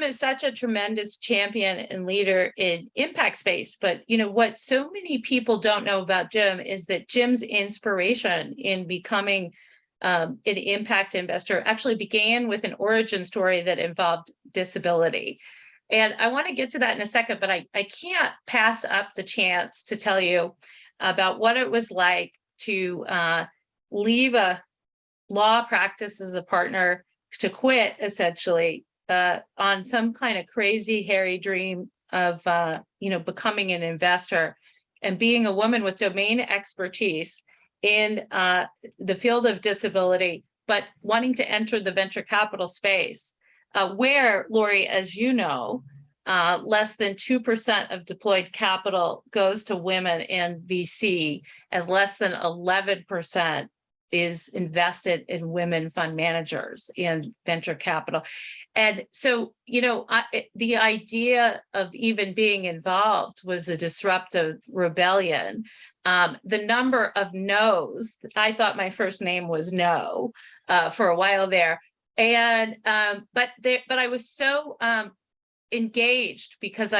Jim is such a tremendous champion and leader in impact space. But, what so many people don't know about Jim is that Jim's inspiration in becoming an impact investor actually began with an origin story that involved disability. And I want to get to that in a second, but I can't pass up the chance to tell you about what it was like to leave a law practice as a partner, to quit essentially on some kind of crazy, hairy dream of, becoming an investor and being a woman with domain expertise in the field of disability, but wanting to enter the venture capital space, where, Lori, as you know, less than 2% of deployed capital goes to women in VC, and less than 11% is invested in women fund managers in venture capital. And so, the idea of even being involved was a disruptive rebellion. The number of no's, I thought my first name was No for a while there. And, but I was so engaged because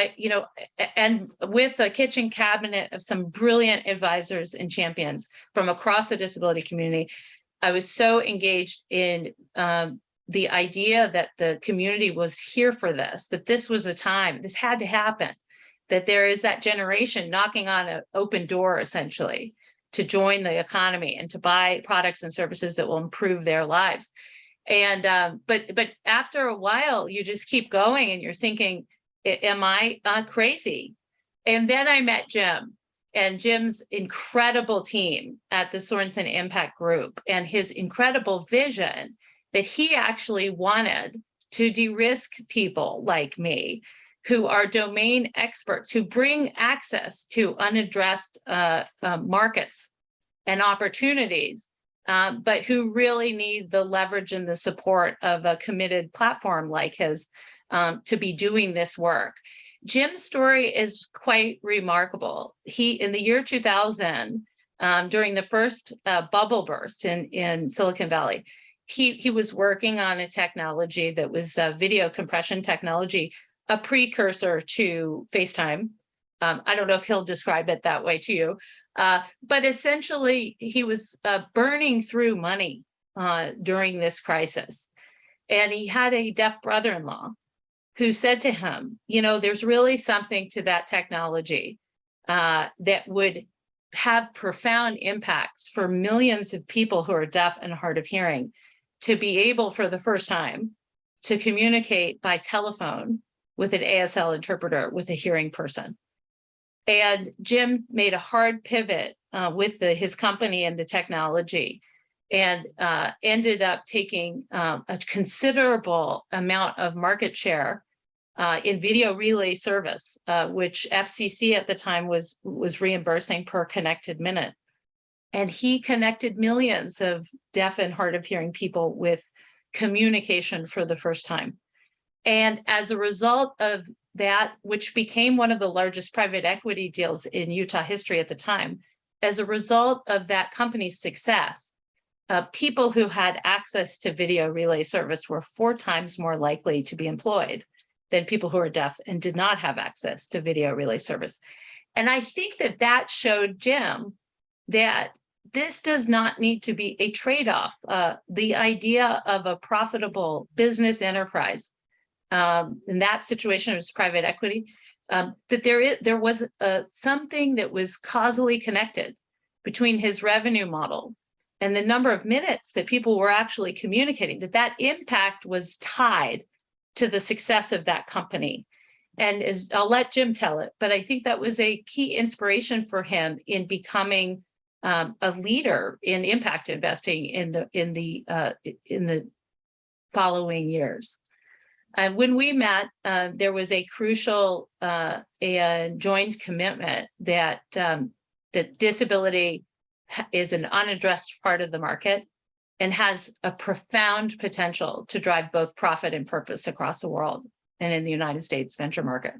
and with a kitchen cabinet of some brilliant advisors and champions from across the disability community, I was so engaged in the idea that the community was here for this, that this was a time, this had to happen, that there is that generation knocking on an open door, essentially, to join the economy and to buy products and services that will improve their lives. And but after a while, you just keep going and you're thinking, am I crazy? And then I met Jim and Jim's incredible team at the Sorenson Impact Group, and his incredible vision that he actually wanted to de-risk people like me, who are domain experts, who bring access to unaddressed markets and opportunities, but who really need the leverage and the support of a committed platform like his to be doing this work. Jim's story is quite remarkable. In the year 2000, during the first bubble burst in Silicon Valley, he was working on a technology that was video compression technology, a precursor to FaceTime. I don't know if he'll describe it that way to you. But essentially, he was burning through money during this crisis. And he had a deaf brother-in-law who said to him, there's really something to that technology that would have profound impacts for millions of people who are deaf and hard of hearing, to be able for the first time to communicate by telephone with an ASL interpreter with a hearing person. And Jim made a hard pivot with his company and the technology, and ended up taking a considerable amount of market share in video relay service, which FCC at the time was reimbursing per connected minute. And he connected millions of deaf and hard of hearing people with communication for the first time. And as a result of that, which became one of the largest private equity deals in Utah history at the time, as a result of that company's success, people who had access to video relay service were 4 times more likely to be employed than people who are deaf and did not have access to video relay service. And I think that showed Jim that this does not need to be a trade-off. The idea of a profitable business enterprise, in that situation, it was private equity, that there was something that was causally connected between his revenue model and the number of minutes that people were actually communicating, that impact was tied to the success of that company. And I'll let Jim tell it, but I think that was a key inspiration for him in becoming a leader in impact investing in the following years. When we met, there was a crucial and joint commitment that disability is an unaddressed part of the market and has a profound potential to drive both profit and purpose across the world and in the United States venture market.